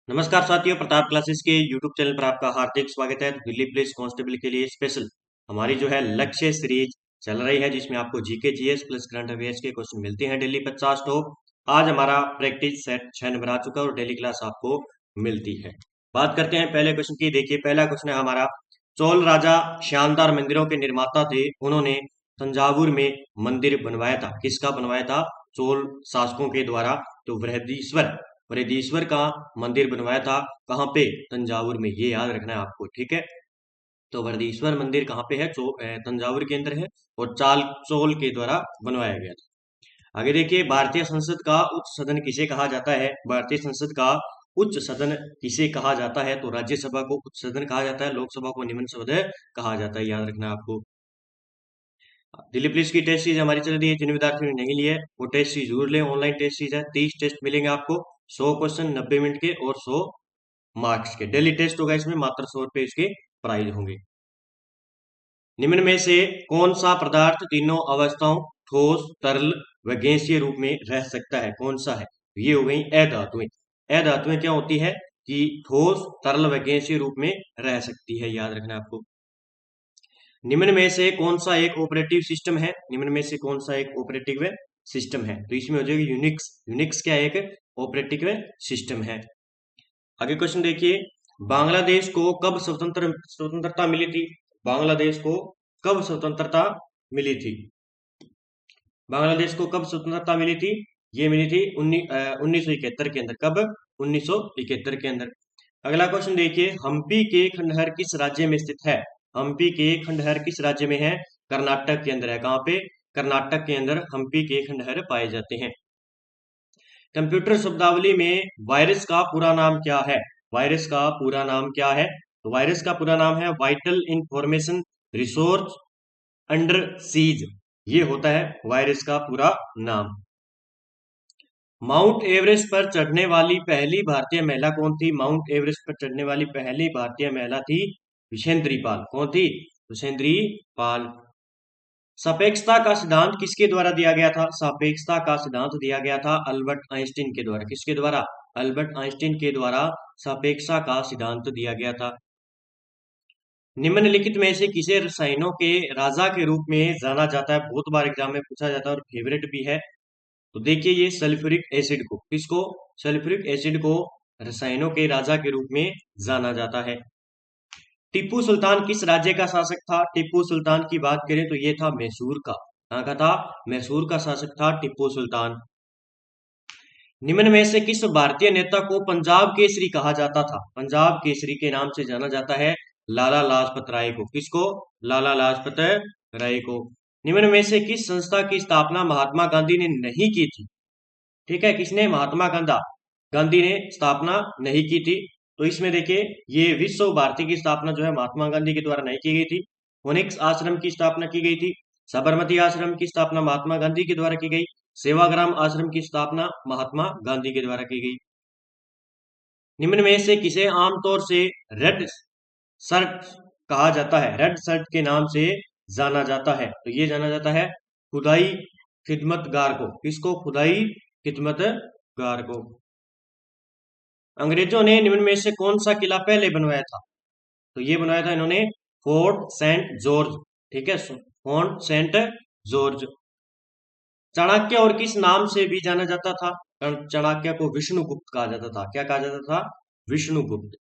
नमस्कार साथियों, प्रताप क्लासेस के यूट्यूब चैनल पर आपका हार्दिक स्वागत है। दिल्ली पुलिस कांस्टेबल के लिए स्पेशल हमारी जो है लक्ष्य सीरीज चल रही है, जिसमें आपको GK GS plus current affairs के क्वेश्चन मिलते हैं डेली 50 तो आज हमारा प्रैक्टिस सेट 6 नंबर आ चुका है और डेली क्लास आपको मिलती है। बात करते हैं पहले क्वेश्चन की। देखिए, पहला क्वेश्चन है हमारा, चोल राजा शानदार मंदिरों के निर्माता थे, उन्होंने तंजावुर में मंदिर बनवाया था। किसका बनवाया था? चोल शासकों के द्वारा। तो बृहदीश्वर बृहदीश्वर का मंदिर बनवाया था। कहाँ पे? तंजावुर में। ये याद रखना है आपको, ठीक है। तो बृहदीश्वर मंदिर कहाँ पे है? तंजावुर के अंदर है और चाल चोल के द्वारा बनवाया गया था। आगे देखिए, भारतीय संसद का उच्च सदन किसे कहा जाता है? भारतीय संसद का उच्च सदन किसे कहा जाता है? तो राज्यसभा को उच्च सदन कहा जाता है, लोकसभा को निम्न सदन कहा जाता है। याद रखना है आपको। दिल्ली पुलिस की टेस्ट सीरीज हमारी चल रही है, जिन विद्यार्थियों ने नहीं लिए वो टेस्ट सीरीज जरूर लें। ऑनलाइन टेस्ट सीरीज है, 30 टेस्ट मिलेंगे आपको, 100 क्वेश्चन 90 मिनट के और 100 मार्क्स के। डेली टेस्ट होगा, इसमें मात्र 100 रुपए इसके प्राइज होंगे। निम्न में से कौन सा पदार्थ तीनों अवस्थाओं ठोस, तरल व गैसीय रूप में रह सकता है? कौन सा है? ये हो गई अधातुएं। अधातुएं क्या होती है कि ठोस, तरल व गैसीय रूप में रह सकती है। याद रखना आपको। निम्न में से कौन सा एक ऑपरेटिव सिस्टम है? निम्न में से कौन सा एक ऑपरेटिव सिस्टम है? तो इसमें हो जाएगी यूनिक्स। यूनिक्स क्या है? एक ऑपरेटिव सिस्टम है। आगे क्वेश्चन देखिए, बांग्लादेश को कब स्वतंत्रता मिली थी? बांग्लादेश को कब स्वतंत्रता मिली थी? बांग्लादेश को कब स्वतंत्रता मिली थी? ये मिली थी 1971 के अंदर। कब? 1971 के अंदर। अगला क्वेश्चन देखिए, हम्पी के खंडहर किस राज्य में स्थित है? हम्पी के खंडहर किस राज्य में है? कर्नाटक के अंदर है। कहाँ पे? कर्नाटक के अंदर हम्पी के खंडहर पाए जाते हैं। कंप्यूटर शब्दावली में वायरस का पूरा नाम क्या है? वायरस का पूरा नाम क्या है? तो वायरस का पूरा नाम है vital information resource under seize. ये होता है वायरस का पूरा नाम। माउंट एवरेस्ट पर चढ़ने वाली पहली भारतीय महिला कौन थी? माउंट एवरेस्ट पर चढ़ने वाली पहली भारतीय महिला थी विशेंद्री पाल। कौन थी? विशेंद्री पाल। सापेक्षता का सिद्धांत किसके द्वारा दिया गया था? सापेक्षता का सिद्धांत दिया गया था अल्बर्ट आइंस्टीन के द्वारा। किसके द्वारा? अल्बर्ट आइंस्टीन के द्वारा सापेक्षता का सिद्धांत दिया गया था। निम्नलिखित में से किसे रसायनों के राजा के रूप में जाना जाता है? बहुत बार एग्जाम में पूछा जाता है और फेवरेट भी है। तो देखिए, ये सल्फ्यूरिक एसिड को, किसको? सल्फ्यूरिक एसिड को रसायनों के राजा के रूप में जाना जाता है। टीपू सुल्तान किस राज्य का शासक था? टीपू सुल्तान की बात करें तो ये था मैसूर का। कहाँ का था? मैसूर का शासक था टीपू सुल्तान। निम्न में से किस भारतीय नेता को पंजाब केसरी कहा जाता था? पंजाब केसरी के नाम से जाना जाता है लाला लाजपत राय को। किसको? लाला लाजपत राय को। निम्न में से किस संस्था की स्थापना महात्मा गांधी ने नहीं की थी? ठीक है, किसने? महात्मा गांधी ने स्थापना नहीं की थी। तो इसमें देखिए, ये विश्व भारती की स्थापना जो है महात्मा गांधी के द्वारा नहीं की गई थी। फोनिक्स आश्रम की स्थापना की गई थी। साबरमती आश्रम की स्थापना महात्मा गांधी के द्वारा की गई। सेवाग्राम आश्रम की स्थापना महात्मा गांधी के द्वारा की गई। निम्न में से किसे आमतौर से रेड शर्ट कहा जाता है? रेड शर्ट के नाम से जाना जाता है। तो ये जाना जाता है खुदाई खिदमतगार को। किसको? खुदाई खिदमतगार को। अंग्रेजों ने निम्न में से कौन सा किला पहले बनवाया था? तो ये बनवाया था इन्होंने फोर्ट सेंट जॉर्ज। ठीक है, फोर्ट सेंट जॉर्ज। चाणक्य और किस नाम से भी जाना जाता था? चाणक्य को विष्णुगुप्त कहा जाता था। क्या कहा जाता था? विष्णुगुप्त।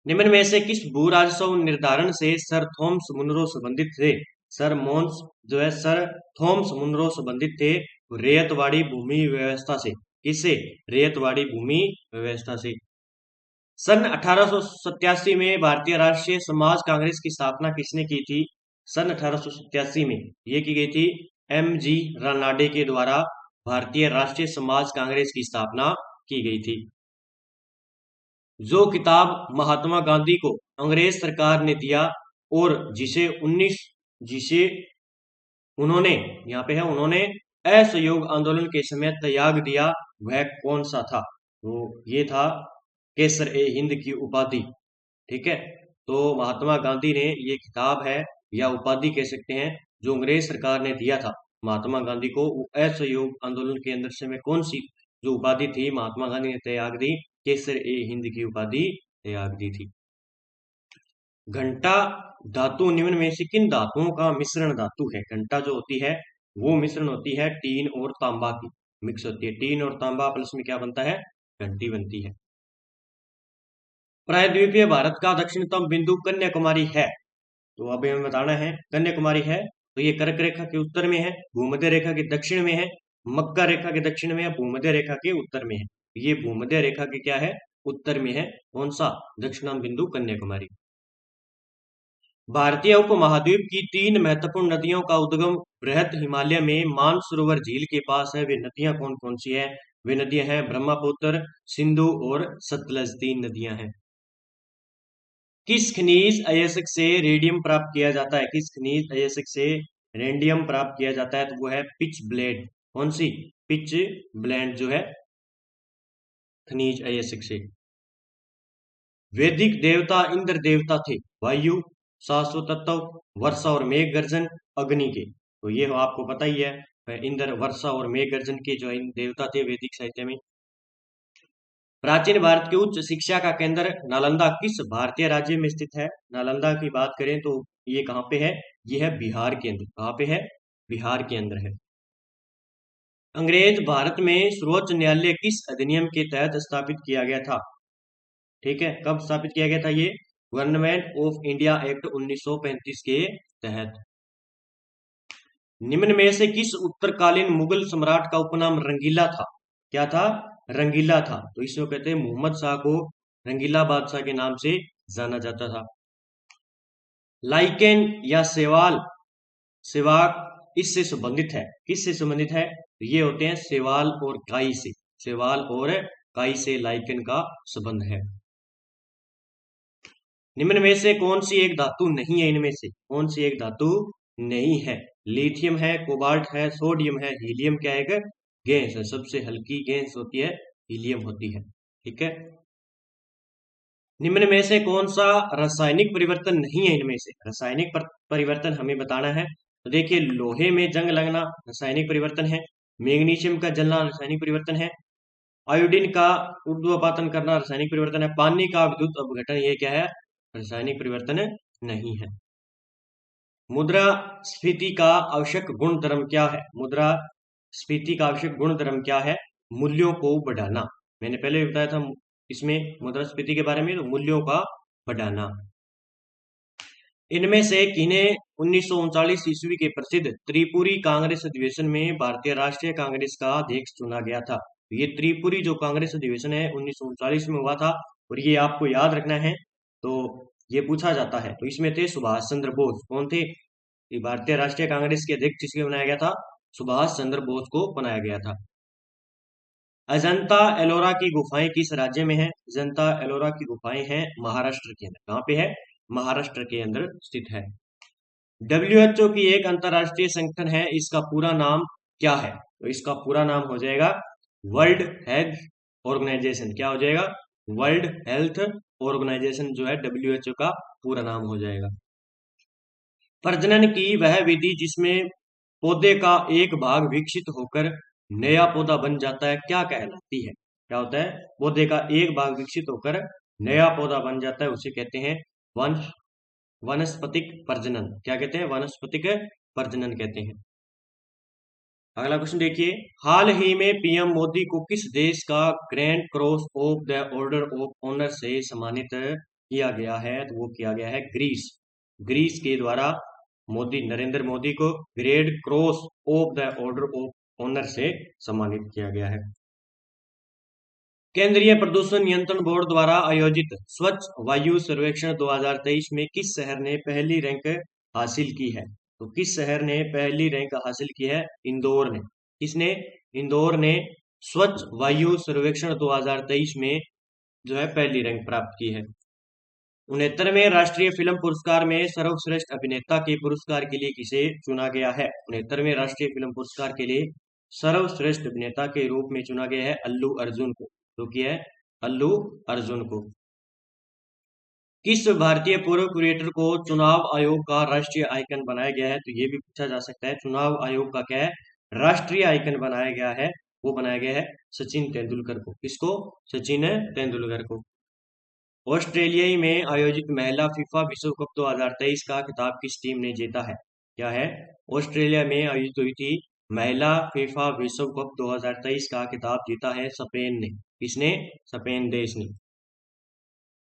निम्न में से किस भू राजस्व निर्धारण से सर थॉमस मुनरो संबंधित थे? सर थॉमस मुनरो संबंधित थे रेतवाड़ी भूमि व्यवस्था से। किससे? रेतवाड़ी भूमि व्यवस्था से। सन 1887 में भारतीय राष्ट्रीय समाज कांग्रेस की स्थापना किसने की थी? सन 1887 में ये की गई थी एम.जी. रानाडे के द्वारा। भारतीय राष्ट्रीय समाज कांग्रेस की स्थापना की गई थी। जो किताब महात्मा गांधी को अंग्रेज सरकार ने दिया और जिसे उन्होंने, यहाँ पे है, उन्होंने असहयोग आंदोलन के समय त्याग दिया, वह कौन सा था? तो ये था केसर ए हिंद की उपाधि। ठीक है, तो महात्मा गांधी ने, ये किताब है या उपाधि कह सकते हैं, जो अंग्रेज सरकार ने दिया था महात्मा गांधी को, वो असहयोग आंदोलन के अंदर से में कौन सी जो उपाधि थी महात्मा गांधी ने त्याग दी, केसर ए हिंद की उपाधि त्याग दी थी। घंटा धातु निम्न में से किन धातुओं का मिश्रण धातु है? घंटा जो होती है वो मिश्रण होती है टीन और तांबा की, मिक्स होती है। टीन और तांबा प्लस में क्या बनता है? घंटी बनती है। प्रायद्वीपीय भारत का दक्षिणतम बिंदु कन्याकुमारी है, तो अभी हमें बताना है कन्याकुमारी है तो ये कर्क रेखा के उत्तर में है, भूमध्य रेखा के दक्षिण में है, मक्का रेखा के दक्षिण में है, भूमध्य रेखा के उत्तर में है। ये भूमध्य रेखा के क्या है? उत्तर में है। कौन सा? दक्षिणतम बिंदु कन्याकुमारी। भारतीय उपमहाद्वीप की 3 महत्वपूर्ण नदियों का उद्गम बृहद हिमालय में मानसरोवर झील के पास है। वे नदियां कौन कौन सी है? वे नदियां हैं ब्रह्मपुत्र, सिंधु और सतलज, 3 नदियां हैं। किस खनिज अयस्क से रेडियम प्राप्त किया जाता है? किस खनिज अयस्क से रेडियम प्राप्त किया जाता है? तो वो है पिच ब्लेड। कौन सी? पिच ब्लेंड जो है खनिज अयस्क से। वैदिक देवता इंद्र देवता थे वायु, शाश्वत तत्व, वर्षा और मेघ गर्जन, अग्नि के। तो ये आपको पता ही है, इंद्र, वर्षा और मेघ गर्जन के जो देवता थे वैदिक साहित्य में। प्राचीन भारत के उच्च शिक्षा का केंद्र नालंदा किस भारतीय राज्य में स्थित है? नालंदा की बात करें तो ये कहाँ पे है? ये है बिहार के अंदर। कहाँ पे है? बिहार के अंदर है। अंग्रेज भारत में सर्वोच्च न्यायालय किस अधिनियम के तहत स्थापित किया गया था? ठीक है, कब स्थापित किया गया था ये? गवर्नमेंट ऑफ इंडिया एक्ट 1935 के तहत। निम्न में से किस उत्तरकालीन मुगल सम्राट का उपनाम रंगीला था? क्या था? रंगीला था। तो इसको कहते हैं मोहम्मद शाह को रंगीला बादशाह के नाम से जाना जाता था। लाइकेन या सेवाल, सेवाग इससे संबंधित है। किससे संबंधित है? ये होते हैं सेवाल और काई से। सेवाल और काई से लाइकेन का संबंध है। निम्न में से कौन सी एक धातु नहीं है? इनमें से कौन सी एक धातु नहीं है? लिथियम है, कोबाल्ट है, सोडियम है, हीलियम क्या है? गैस है। सबसे हल्की गैस होती है हीलियम होती है। ठीक है। निम्न में से कौन सा रासायनिक परिवर्तन नहीं है? इनमें से रासायनिक परिवर्तन हमें बताना है। तो देखिए, लोहे में जंग लगना रासायनिक परिवर्तन है, मैग्नीशियम का जलना रासायनिक परिवर्तन है, आयोडीन का ऊर्ध्वपातन करना रासायनिक परिवर्तन है, पानी का विद्युत अपघटन ये क्या है? रासायनिक परिवर्तन नहीं है। मुद्रास्फीति का आवश्यक गुण धर्म क्या है? मुद्रास्फीति का आवश्यक गुण धर्म क्या है? मूल्यों को बढ़ाना। मैंने पहले बताया था इसमें मुद्रास्फीति के बारे में, तो मूल्यों का बढ़ाना। इनमें से किन्हें 1939 ईस्वी के प्रसिद्ध त्रिपुरी कांग्रेस अधिवेशन में भारतीय राष्ट्रीय कांग्रेस का अध्यक्ष चुना गया था? ये त्रिपुरी जो कांग्रेस अधिवेशन है 1939 में हुआ था, और ये आपको याद रखना है, तो ये पूछा जाता है। तो इसमें थे सुभाष चंद्र बोस। कौन थे? भारतीय राष्ट्रीय कांग्रेस के अध्यक्ष किसको बनाया गया था? सुभाष चंद्र बोस को बनाया गया था। अजंता एलोरा की गुफाएं किस राज्य में है? अजंता एलोरा की गुफाएं हैं महाराष्ट्र के अंदर। कहाँ पे है? महाराष्ट्र के अंदर स्थित है। WHO की एक अंतरराष्ट्रीय संगठन है, इसका पूरा नाम क्या है? तो इसका पूरा नाम हो जाएगा वर्ल्ड हेल्थ ऑर्गेनाइजेशन। क्या हो जाएगा? वर्ल्ड हेल्थ ऑर्गेनाइजेशन जो है WHO का पूरा नाम हो जाएगा। प्रजनन की वह विधि जिसमें पौधे का एक भाग विकसित होकर नया पौधा बन जाता है क्या कहलाती है? क्या होता है? पौधे का एक भाग विकसित होकर नया पौधा बन जाता है, उसे कहते हैं वनस्पतिक प्रजनन। क्या कहते हैं? वनस्पतिक प्रजनन कहते हैं। अगला क्वेश्चन देखिए, हाल ही में पीएम मोदी को किस देश का grand cross of the order of honour से सम्मानित किया गया है? तो वो किया गया है ग्रीस। ग्रीस के द्वारा नरेंद्र मोदी को grade cross of the order of honour से सम्मानित किया गया है। केंद्रीय प्रदूषण नियंत्रण बोर्ड द्वारा आयोजित स्वच्छ वायु सर्वेक्षण 2023 में किस शहर ने पहली रैंक हासिल की है? तो किस शहर ने पहली रैंक हासिल की है? इंदौर ने। किसने? इंदौर ने स्वच्छ वायु सर्वेक्षण 2023 में जो है पहली रैंक प्राप्त की है। 69वें राष्ट्रीय फिल्म पुरस्कार में सर्वश्रेष्ठ अभिनेता के पुरस्कार के लिए किसे चुना गया है? 69वें राष्ट्रीय फिल्म पुरस्कार के लिए सर्वश्रेष्ठ अभिनेता के रूप में चुना गया है अल्लू अर्जुन को। तो किया है अल्लू अर्जुन को। किस भारतीय पूर्व क्रिएटर को चुनाव आयोग का राष्ट्रीय आइकन बनाया गया है? तो ये भी पूछा जा सकता है। चुनाव आयोग का क्या है? राष्ट्रीय आइकन बनाया गया है वो बनाया गया है सचिन तेंदुलकर को। किसको? सचिन तेंदुलकर को। ऑस्ट्रेलिया में आयोजित महिला फीफा विश्व कप 2023 का खिताब किस टीम ने जीता है? क्या है? ऑस्ट्रेलिया में आयोजित हुई थी महिला फीफा विश्व कप 2023 का खिताब जीता है स्पेन ने। किसने? स्पेन देश ने।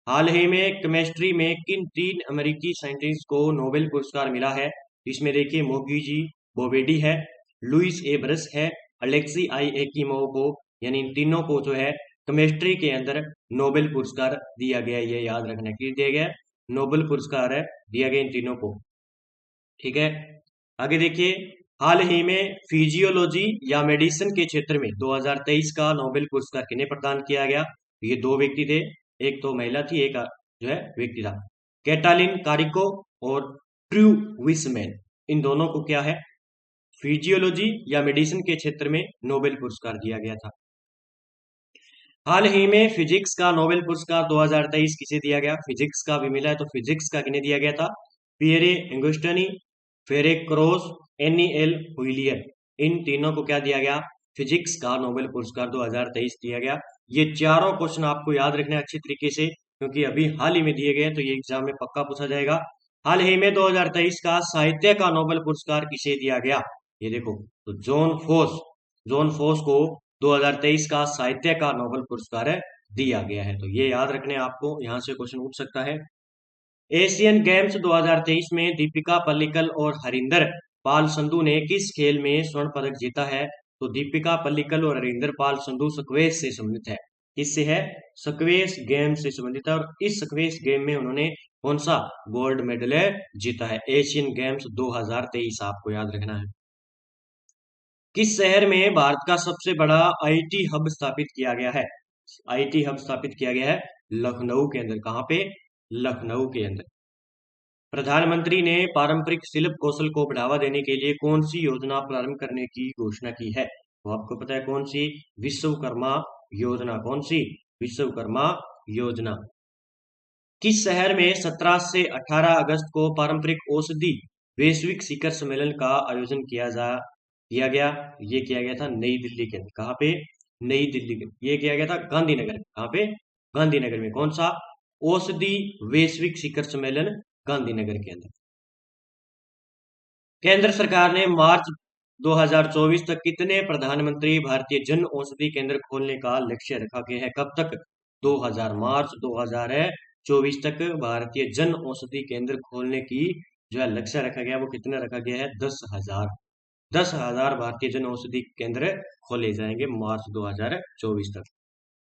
हाल ही में केमिस्ट्री में किन 3 अमेरिकी साइंटिस्ट को नोबेल पुरस्कार मिला है? इसमें देखिए मोगी बोवेडी है, लुइस ए ब्रस है, अलेक्सी आई एक्कीमोव को, यानी इन तीनों को जो है केमिस्ट्री के अंदर नोबेल पुरस्कार दिया गया। ये याद रखना कि दिया गया नोबेल पुरस्कार है, दिया गया इन तीनों को। ठीक है, आगे देखिए, हाल ही में फिजियोलॉजी या मेडिसिन के क्षेत्र में 2023 का नोबेल पुरस्कार किन्हें प्रदान किया गया? ये 2 व्यक्ति थे, एक तो महिला थी, एक जो है व्यक्ति था, कैटालिन कारिको और ट्रू विसमैन। इन दोनों को क्या है? फिजियोलॉजी या मेडिसिन के क्षेत्र में नोबेल पुरस्कार दिया गया था। हाल ही में फिजिक्स का नोबेल पुरस्कार 2023 किसे दिया गया? फिजिक्स का भी मिला है, तो फिजिक्स का किन्हें दिया गया था? Pierre एंगुस्टनी, फेरेक cross, एनीएल हुइलियर। इन तीनों को क्या दिया गया? फिजिक्स का नोबेल पुरस्कार 2023 दिया गया। ये चारों क्वेश्चन आपको याद रखने अच्छी तरीके से, क्योंकि अभी हाल ही में दिए गए, तो ये एग्जाम में पक्का पूछा जाएगा। हाल ही में 2023 का साहित्य का नोबेल पुरस्कार किसे दिया गया? ये देखो, तो जॉन फोस को 2023 का साहित्य का नोबेल पुरस्कार दिया गया है। तो ये याद रखने आपको, यहां से क्वेश्चन उठ सकता है। एशियन गेम्स 2023 में दीपिका पल्लिकल और हरिंदर पाल संधू ने किस खेल में स्वर्ण पदक जीता है? तो दीपिका पल्लिकल और हरिंदर पाल संधू स्क्वैश से संबंधित है। किससे है? स्क्वैश गेम से संबंधित है, और इस स्क्वैश गेम में उन्होंने कौन सा गोल्ड मेडल जीता है? एशियन गेम्स 2023 आपको याद रखना है। किस शहर में भारत का सबसे बड़ा आईटी हब स्थापित किया गया है? आईटी हब स्थापित किया गया है लखनऊ के अंदर। कहां पे? लखनऊ के अंदर। प्रधानमंत्री ने पारंपरिक शिल्प कौशल को बढ़ावा देने के लिए कौन सी योजना प्रारंभ करने की घोषणा की है? तो आपको पता है कौन सी? विश्वकर्मा योजना। कौन सी? विश्वकर्मा योजना। किस शहर में 17 से 18 अगस्त को पारंपरिक औषधि वैश्विक शिखर सम्मेलन का आयोजन किया गया? ये किया गया था नई दिल्ली के अंदर। कहाँ पे? नई दिल्ली के। ये किया गया था गांधीनगर में। कहाँ पे? गांधीनगर में। कौन सा? औषधि वैश्विक शिखर सम्मेलन, गांधीनगर के अंदर। केंद्र सरकार ने मार्च 2024 तक कितने प्रधानमंत्री भारतीय जन औषधि केंद्र खोलने का लक्ष्य रखा गया है? कब तक? 2000 मार्च 2024 तक भारतीय जन औषधि केंद्र खोलने की जो है लक्ष्य रखा गया, वो कितना रखा गया है? 10,000। 10,000 भारतीय जन औषधि केंद्र खोले जाएंगे मार्च 2024 तक।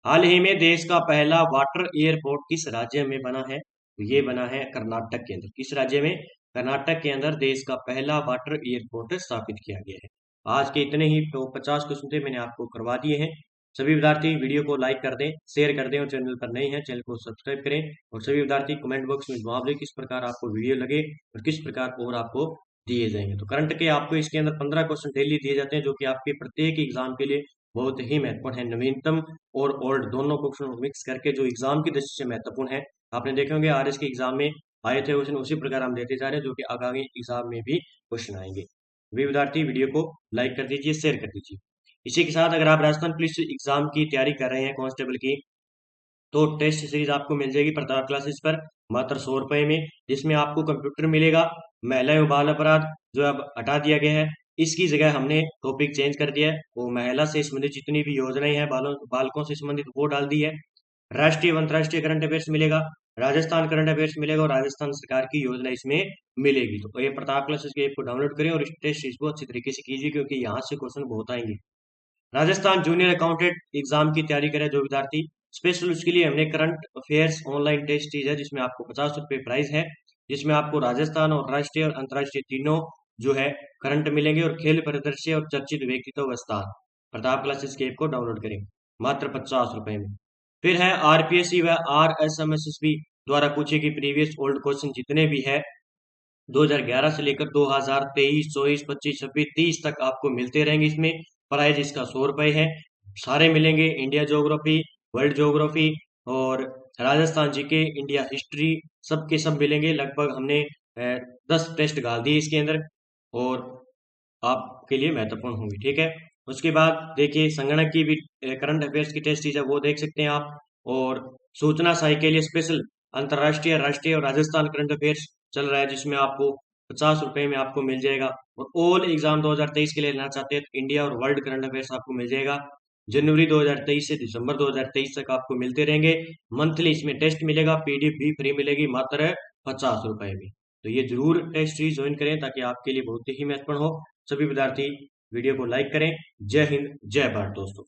हाल ही में देश का पहला वाटर एयरपोर्ट किस राज्य में बना है? ये बना है कर्नाटक के अंदर। किस राज्य में? कर्नाटक के अंदर देश का पहला वाटर एयरपोर्ट स्थापित किया गया है। आज के इतने ही तो 50 क्वेश्चन थे, मैंने आपको करवा दिए हैं। सभी विद्यार्थी वीडियो को लाइक कर दें, शेयर कर दें, और चैनल पर नए हैं चैनल को सब्सक्राइब करें। और सभी विद्यार्थी कमेंट बॉक्स में जवाब दें किस प्रकार आपको वीडियो लगे और किस प्रकार और आपको दिए जाएंगे। तो करंट के आपको इसके अंदर 15 क्वेश्चन डेली दिए जाते हैं, जो कि आपके प्रत्येक एग्जाम के लिए बहुत ही महत्वपूर्ण है। नवीनतम और ओल्ड दोनों क्वेश्चन मिक्स करके जो एग्जाम की दृष्टि से महत्वपूर्ण है। आपने देखे होंगे आरएस के एग्जाम में आए थे क्वेश्चन, उसी प्रकार हम देते जा रहे हैं, जो कि आगामी एग्जाम में भी क्वेश्चन आएंगे। वे विद्यार्थी वीडियो को लाइक कर दीजिए, शेयर कर दीजिए। इसी के साथ अगर आप राजस्थान पुलिस एग्जाम की तैयारी कर रहे हैं कांस्टेबल की, तो टेस्ट सीरीज आपको मिल जाएगी प्रताप क्लासेस पर मात्र 100 रुपए में, जिसमें आपको कंप्यूटर मिलेगा। महिला एवं बाल अपराध जो अब हटा दिया गया है, इसकी जगह हमने टॉपिक चेंज कर दिया है। वो महिला से संबंधित जितनी भी योजनाएं हैं, बालकों से संबंधित, वो डाल दी है। राष्ट्रीय व अंतर्राष्ट्रीय करंट अफेयर्स मिलेगा, राजस्थान करंट अफेयर्स मिलेगा, और राजस्थान सरकार की योजना इसमें मिलेगी। तो ये प्रताप क्लासेस के ऐप को डाउनलोड करें और इस टेस्ट सीरीज को अच्छी तरीके से कीजिए, क्योंकि यहाँ से क्वेश्चन बहुत आएंगे। राजस्थान जूनियर अकाउंटेंट एग्जाम की तैयारी करें जो विद्यार्थी, स्पेशल उसके लिए हमने current affairs online test series है, जिसमें आपको 50 रुपये प्राइस है, जिसमें आपको राजस्थान और राष्ट्रीय और अंतर्राष्ट्रीय तीनों जो है करंट मिलेंगे, और खेल परिदृश्य और चर्चित व्यक्तित्व विस्तार। प्रताप क्लासेस के ऐप को डाउनलोड करें मात्र 50 रुपए में। फिर है आरपीएससी व आरएसएमएसएसबी द्वारा पूछे गए प्रीवियस ओल्ड क्वेश्चन जितने भी है 2011 से लेकर 2023, 24, 25, 26, 30 तक आपको मिलते रहेंगे। इसमें प्राइस इसका 100 रुपए है, सारे मिलेंगे। इंडिया ज्योग्राफी, वर्ल्ड ज्योग्राफी और राजस्थान जीके, इंडिया हिस्ट्री, सबके सब मिलेंगे। लगभग हमने 10 टेस्ट डाल दिए इसके अंदर, और आपके लिए महत्वपूर्ण होंगे। ठीक है, उसके बाद देखिए संगणक की भी करंट अफेयर्स की टेस्ट सीरीज है, वो देख सकते हैं आप। और सूचना साई के लिए स्पेशल अंतर्राष्ट्रीय, राष्ट्रीय और राजस्थान करंट अफेयर्स चल रहा है, जिसमें आपको 50 रुपए में आपको मिल जाएगा। और ऑल एग्जाम 2023 के लिए लेना चाहते हैं तो इंडिया और वर्ल्ड करंट अफेयर्स आपको मिल जाएगा। जनवरी 2023 से दिसंबर 2023 तक आपको मिलते रहेंगे। मंथली इसमें टेस्ट मिलेगा, पीडीएफ भी फ्री मिलेगी मात्र 50 रुपए में। तो ये जरूर टेस्ट सीरीज ज्वाइन करें ताकि आपके लिए बहुत ही महत्वपूर्ण हो। सभी विद्यार्थी वीडियो को लाइक करें। जय हिंद, जय भारत दोस्तों।